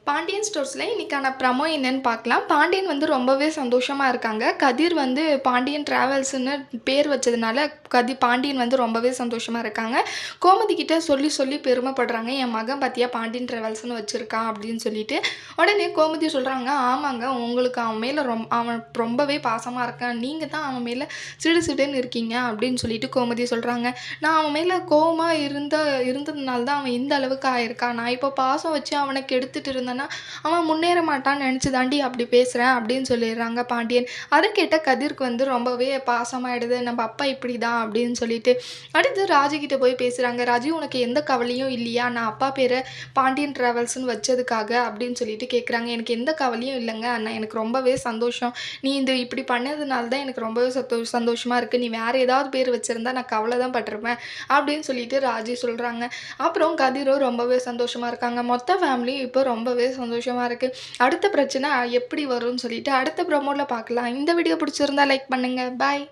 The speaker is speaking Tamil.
பாண்டியன் ஸ்டோர்ஸ்ல இன்னைக்கான ப்ரமோ என்னன்னு பார்க்கலாம். பாண்டியன் வந்து ரொம்பவே சந்தோஷமா இருக்காங்க. கதிர் வந்து பாண்டியன் டிராவல்ஸ்ன்னு பேர் வச்சதுனால பாண்டியன் வந்து ரொம்பவே சந்தோஷமா இருக்காங்க. கோமதி கிட்ட சொல்லி சொல்லி பெருமைப்படுறாங்க. என் மகன் பார்த்தியா பாண்டியன் டிராவல்ஸ்ன்னு வச்சிருக்கான் அப்படின்னு சொல்லிட்டு. உடனே கோமதி சொல்றாங்க, ஆமாங்க உங்களுக்கு அவன் மேல அவன் ரொம்பவே பாசமா இருக்கான். நீங்க தான் அவன் மேல சிடு சிடுன்னு இருக்கீங்க அப்படின்னு சொல்லிட்டு கோமதி சொல்றாங்க. நான் அவன் மேல கோவமா இருந்ததுனால தான் அவன் இந்த அளவுக்கு ஆயிருக்கான். நான் இப்போ பாசம் வச்சு அவன கெடுத்துட்டு இருந்தேன்னா அவன் முன்னேற மாட்டான்னு நினச்சி தாண்டி அப்படி பேசுகிறேன் அப்படின்னு சொல்லிடுறாங்க பாண்டியன். அதை கேட்ட கதிர்க்கு வந்து ரொம்பவே பாசமாயிடுது. நம்ம அப்பா இப்படி தான் அப்படின்னு சொல்லிட்டு. அடுத்து ராஜுகிட்ட போய் பேசுகிறாங்க. ராஜு உனக்கு எந்த கவலையும் இல்லையா? நான் அப்பா பேரை பாண்டியன் ட்ராவல்ஸ்ன்னு வச்சதுக்காக அப்படின்னு சொல்லிட்டு கேட்குறாங்க. எனக்கு எந்த கவலையும் இல்லைங்க அண்ணா, எனக்கு ரொம்பவே சந்தோஷம். நீ இப்படி பண்ணதுனால தான் எனக்கு ரொம்பவே சந்தோஷமாக இருக்குது. நீ வேறு ஏதாவது பேர் வச்சுருந்தா நான் கவலை தான் பட்டிருப்பேன் அப்படின்னு சொல்லிட்டு ராஜு சொல்கிறாங்க. அப்புறம் கதிரும் ரொம்பவே சந்தோஷமாக இருக்காங்க. மொத்த ஃபேமிலியும் இப்போ ரொம்பவே சந்தோஷமா இருக்கு. அடுத்த பிரச்சனை எப்படி வரும்னு சொல்லிட்டு அடுத்த ப்ரோமோல பார்க்கலாம். இந்த வீடியோ பிடிச்சிருந்தா லைக் பண்ணுங்க. பாய்.